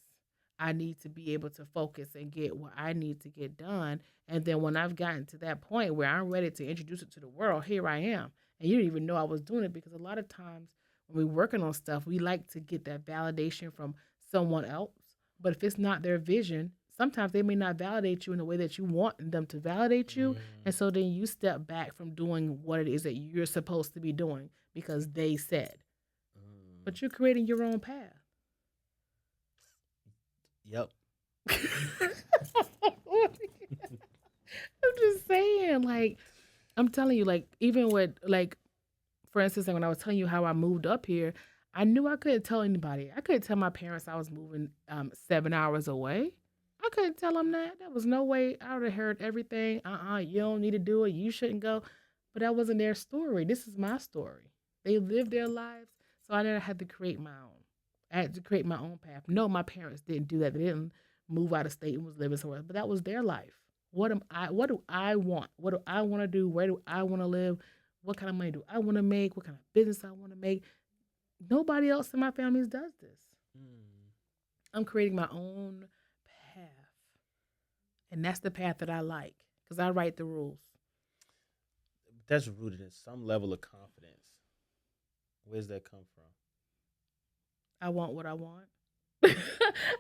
[SPEAKER 2] I need to be able to focus and get what I need to get done. And then when I've gotten to that point where I'm ready to introduce it to the world, here I am. And you didn't even know I was doing it because a lot of times when we're working on stuff, we like to get that validation from someone else. But if it's not their vision, sometimes they may not validate you in the way that you want them to validate you. And
[SPEAKER 1] Mm,
[SPEAKER 2] so then you step back from doing what it is that you're supposed to be doing because they said.
[SPEAKER 1] mm.
[SPEAKER 2] But you're creating your own path.
[SPEAKER 1] Yep.
[SPEAKER 2] I'm just saying, like, I'm telling you, like, even with, like, for instance, like when I was telling you how I moved up here, I knew I couldn't tell anybody. I couldn't tell my parents I was moving 7 hours away. I couldn't tell them that. There was no way. I would have heard everything. You don't need to do it. You shouldn't go. But that wasn't their story. This is my story. They lived their lives, so I never had to create my own. I had to create my own path. No, my parents didn't do that. They didn't move out of state and was living somewhere. But that was their life. What am I? What do I want? What do I want to do? Where do I want to live? What kind of money do I want to make? What kind of business I want to make? Nobody else in my family does this.
[SPEAKER 1] Mm.
[SPEAKER 2] I'm creating my own path. And that's the path that I like because I write the rules.
[SPEAKER 1] That's rooted in some level of confidence. Where's that come from?
[SPEAKER 2] I want what I want.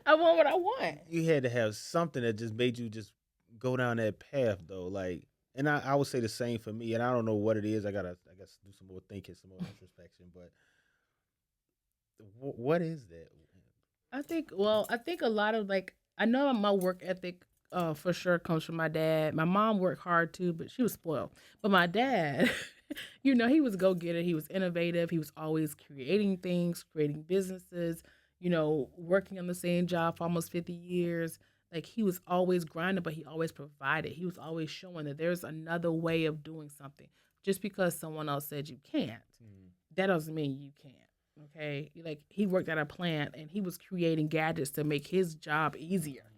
[SPEAKER 2] I want what I want.
[SPEAKER 1] You had to have something that just made you just go down that path, though. Like, and I would say the same for me. And I don't know what it is. I guess, do some more thinking, some more introspection. But what is that?
[SPEAKER 2] I think a lot of like, I know my work ethic for sure comes from my dad. My mom worked hard too, but she was spoiled. But my dad, he was a go getter. He was innovative. He was always creating things, creating businesses, working on the same job for almost 50 years. Like he was always grinding, but he always provided. He was always showing that there's another way of doing something. Just because someone else said you can't,
[SPEAKER 1] Mm.
[SPEAKER 2] that doesn't mean you can't. Okay. Like he worked at a plant and he was creating gadgets to make his job easier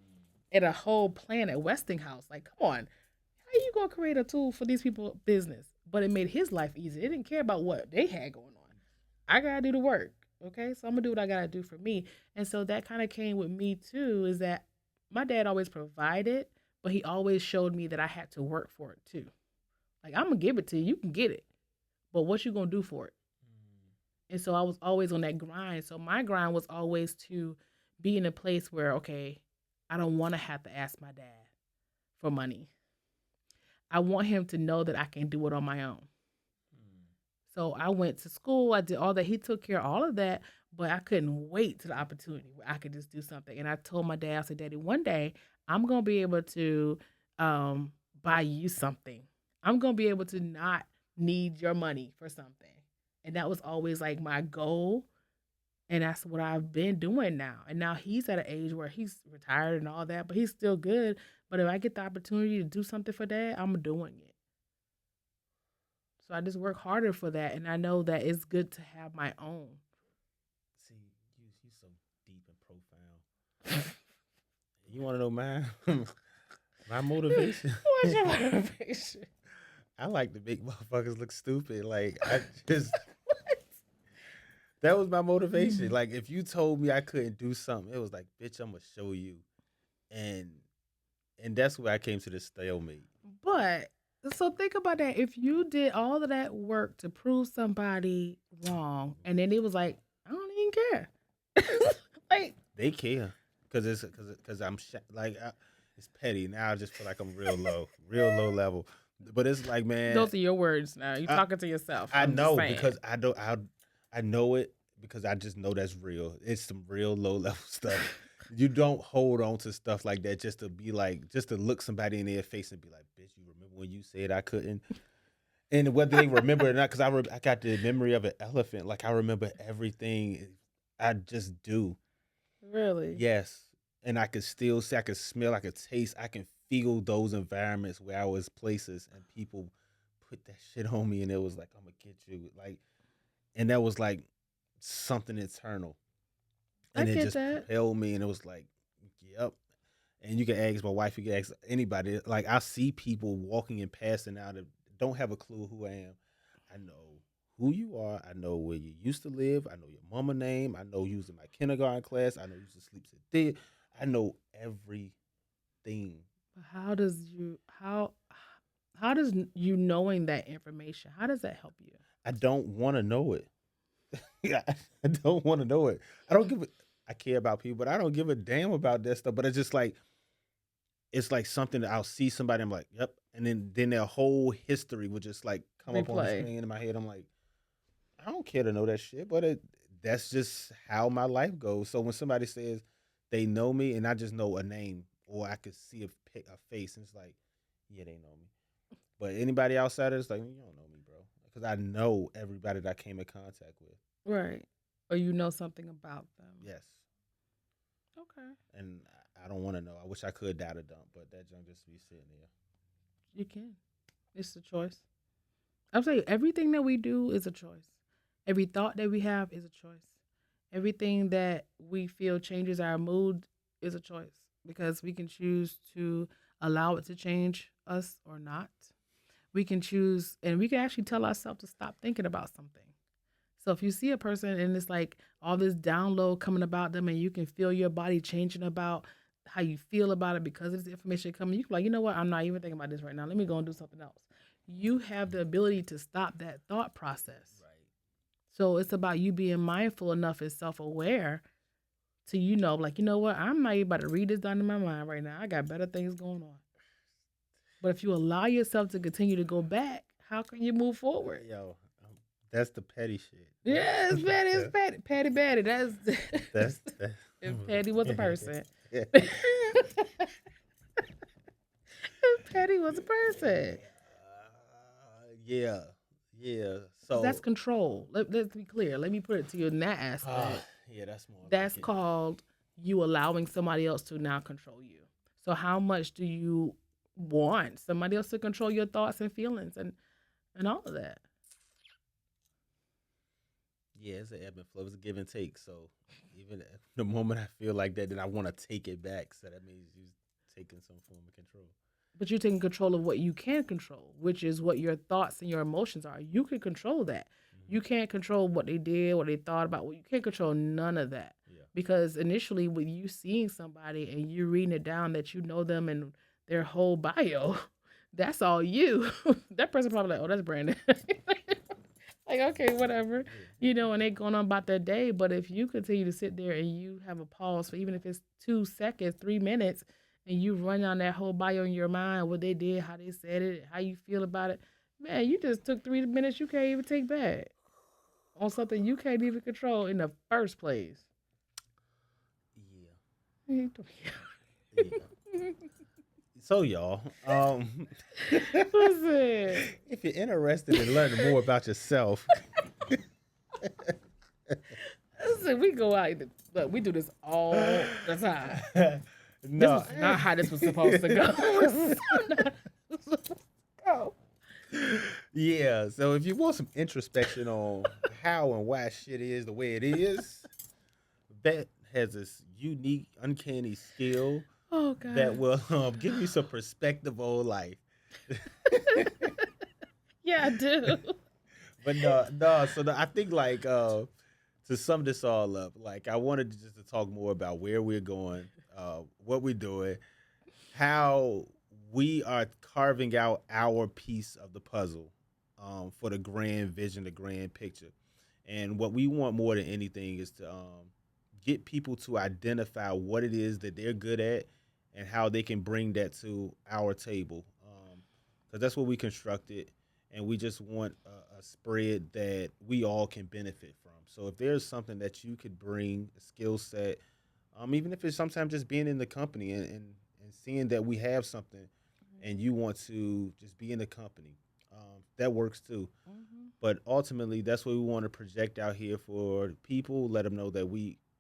[SPEAKER 2] at a whole plant at Westinghouse. Like, come on. How you gonna create a tool for these people business? But it made his life easier. It didn't care about what they had going on. I gotta do the work. Okay. So I'm gonna do what I gotta do for me. And so that kind of came with me too, is that my dad always provided, but he always showed me that I had to work for it too. Like I'm gonna give it to you, you can get it. But what you gonna do for it? And so I was always on that grind. So my grind was always to be in a place where, okay, I don't want to have to ask my dad for money. I want him to know that I can do it on my own.
[SPEAKER 1] Mm.
[SPEAKER 2] So I went to school. I did all that. He took care of all of that, but I couldn't wait to the opportunity where I could just do something. And I told my dad, I said, Daddy, one day I'm going to be able to buy you something. I'm going to be able to not need your money for something. And that was always like my goal. And that's what I've been doing now. And now he's at an age where he's retired and all that, but he's still good. But if I get the opportunity to do something for dad, I'm doing it. So I just work harder for that. And I know that it's good to have my own.
[SPEAKER 1] See, you so deep and profound. You want to know mine? My motivation.
[SPEAKER 2] What's your motivation?
[SPEAKER 1] I like to make motherfuckers look stupid. Like I just that was my motivation. Like if you told me I couldn't do something, it was like, bitch, I'm gonna show you. And that's where I came to the stalemate.
[SPEAKER 2] But so think about that. If you did all of that work to prove somebody wrong, and then it was like, I don't even care. Like
[SPEAKER 1] They care because I'm like it's petty. Now I just feel like I'm real low level. But it's like, man,
[SPEAKER 2] those are your words now. You
[SPEAKER 1] I,
[SPEAKER 2] talking to yourself.
[SPEAKER 1] I
[SPEAKER 2] I'm just
[SPEAKER 1] know
[SPEAKER 2] saying.
[SPEAKER 1] because I know it because I just know that's real. It's some real low level stuff. You don't hold on to stuff like that just to be like, just to look somebody in their face and be like, bitch, you remember when you said I couldn't? And whether they remember it or not, because I got the memory of an elephant. Like I remember everything. I just do.
[SPEAKER 2] Really?
[SPEAKER 1] Yes. And I could still see, I could smell, I could taste, I can feel those environments where I was places and people put that shit on me and it was like, I'm gonna get you. Like, and that was like something eternal.
[SPEAKER 2] I
[SPEAKER 1] And it
[SPEAKER 2] get
[SPEAKER 1] just
[SPEAKER 2] that.
[SPEAKER 1] propelled me and it was like, yep. And you can ask my wife, you can ask anybody. Like I see people walking and passing out that don't have a clue who I am. I know who you are. I know where you used to live. I know your mama name. I know you was in my kindergarten class. I know you used to sleep at there. I know everything.
[SPEAKER 2] How does you knowing that information? How does that help you?
[SPEAKER 1] I don't want to know it. Yeah, I don't want to know it. I don't give a. I care about people, but I don't give a damn about that stuff. But it's like something that I'll see somebody. I'm like, yep, and then their whole history would just like come up on the
[SPEAKER 2] Replay.
[SPEAKER 1] screen in my head. I'm like, I don't care to know that shit, but that's just how my life goes. So when somebody says they know me and I just know a name or I could see a face, and it's like, yeah, they know me. But anybody outside of it's like, you don't know me, bro, because I know everybody that I came in contact with.
[SPEAKER 2] Right. Or you know something about them.
[SPEAKER 1] Yes.
[SPEAKER 2] Okay.
[SPEAKER 1] And I don't want to know. I wish I could data dump, but that junk just be sitting there.
[SPEAKER 2] You can. It's a choice. I'm saying everything that we do is a choice. Every thought that we have is a choice. Everything that we feel changes our mood is a choice because we can choose to allow it to change us or not. We can choose, and we can actually tell ourselves to stop thinking about something. So if you see a person and it's like all this download coming about them, and you can feel your body changing about how you feel about it because of this information coming, you can be like, you know what? I'm not even thinking about this right now. Let me go and do something else. You have the ability to stop that thought process.
[SPEAKER 1] Right.
[SPEAKER 2] So it's about you being mindful enough and self aware to, like, you know what? I'm not even about to read this down in my mind right now. I got better things going on. But if you allow yourself to continue to go back, how can you move forward?
[SPEAKER 1] Yo, that's the petty shit.
[SPEAKER 2] Yeah, it's Patty. It's Patty. Patty Batty.
[SPEAKER 1] That's
[SPEAKER 2] if Patty was a person. if Patty was a person.
[SPEAKER 1] Yeah, yeah. So
[SPEAKER 2] That's control. Let's be clear. Let me put it to you in that aspect.
[SPEAKER 1] yeah, that's more.
[SPEAKER 2] That's
[SPEAKER 1] like
[SPEAKER 2] called you allowing somebody else to now control you. So how much do you want somebody else to control your thoughts and feelings and all of that?
[SPEAKER 1] Yeah, it's an ebb and flow. It's a give and take. So even the moment I feel like that, then I want to take it back. So that means you're taking some form of control.
[SPEAKER 2] But you're taking control of what you can control, which is what your thoughts and your emotions are. You can control that. You can't control what they did, what they thought about. Well, you can't control none of that.
[SPEAKER 1] Yeah.
[SPEAKER 2] Because initially, with you seeing somebody and you reading it down that you know them and their whole bio, that's all you. That person probably like, oh, that's Brandon. Like, okay, whatever. And they going on about their day. But if you continue to sit there and you have a pause for even if it's 2 seconds, 3 minutes, and you run down that whole bio in your mind, what they did, how they said it, how you feel about it, man, you just took 3 minutes you can't even take back on something you can't even control in the first place.
[SPEAKER 1] Yeah. Yeah. So y'all,
[SPEAKER 2] Listen,
[SPEAKER 1] if you're interested in learning more about yourself,
[SPEAKER 2] listen, we go out. Look, we do this all the time.
[SPEAKER 1] no,
[SPEAKER 2] This is not how this was supposed to go. This is not how this was supposed to go.
[SPEAKER 1] Yeah, so if you want some introspection on how and why shit is the way it is, Vet has this unique, uncanny skill
[SPEAKER 2] Oh God.
[SPEAKER 1] that will give you some perspective on life.
[SPEAKER 2] Yeah, I do.
[SPEAKER 1] But no. So I think like to sum this all up, like I wanted just to talk more about where we're going, what we're doing, how we are carving out our piece of the puzzle for the grand vision, the grand picture. And what we want more than anything is to get people to identify what it is that they're good at and how they can bring that to our table. Because that's what we constructed. And we just want a spread that we all can benefit from. So if there's something that you could bring, a skill set, even if it's sometimes just being in the company and seeing that we have something and you want to just be in the company, that works too.
[SPEAKER 2] Mm-hmm.
[SPEAKER 1] But ultimately, that's what we want to project out here for people. Let them know that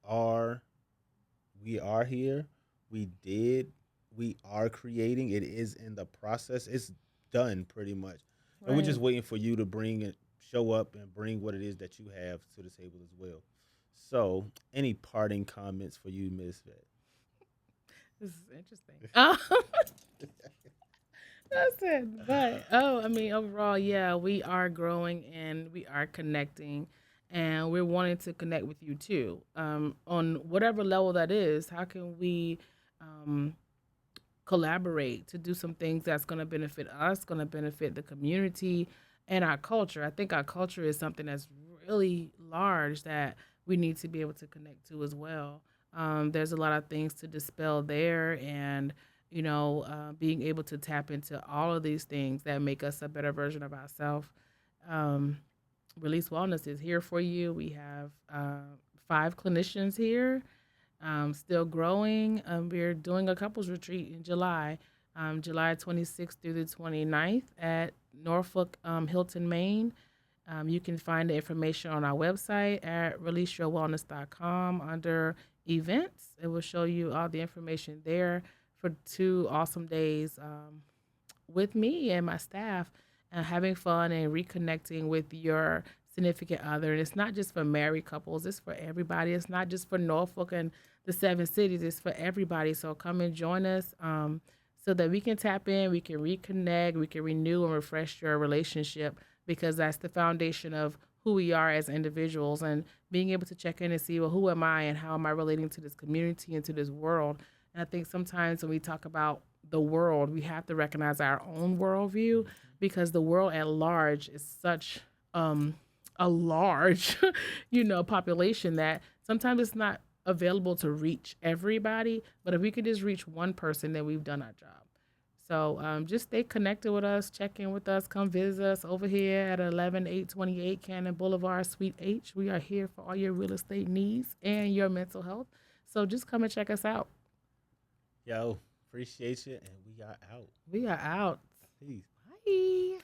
[SPEAKER 1] are, we are here. We did. We are creating. It is in the process. It's done pretty much, and we're just waiting for you to bring it, show up, and bring what it is that you have to the table as well. So, any parting comments for you, Miss Vet?
[SPEAKER 2] This is interesting. That's it. But I mean, overall, yeah, we are growing and we are connecting, and we're wanting to connect with you too. On whatever level that is, how can we um, collaborate to do some things that's going to benefit us, going to benefit the community and our culture? I think our culture is something that's really large that we need to be able to connect to as well. There's a lot of things to dispel there, and being able to tap into all of these things that make us a better version of ourselves. Um, Release Wellness is here for you. We have 5 clinicians here, still growing. We're doing a couples retreat in July, July 26th through the 29th at Norfolk Hilton, Maine. You can find the information on our website at releaseyourwellness.com under events. It will show you all the information there for 2 awesome days with me and my staff, having fun and reconnecting with your significant other. And it's not just for married couples, it's for everybody. It's not just for Norfolk and the 7 cities, it's for everybody. So come and join us so that we can tap in, we can reconnect, we can renew and refresh your relationship, because that's the foundation of who we are as individuals, and being able to check in and see, well, who am I and how am I relating to this community and to this world. And I think sometimes when we talk about the world, we have to recognize our own worldview, because the world at large is such a large, population, that sometimes it's not available to reach everybody. But if we could just reach one person, then we've done our job. So just stay connected with us, check in with us, come visit us over here at 11828 Cannon Boulevard, Suite H. We are here for all your real estate needs and your mental health. So just come and check us out.
[SPEAKER 1] Yo, appreciate you, and we are out.
[SPEAKER 2] We are out.
[SPEAKER 1] Peace.
[SPEAKER 2] Bye.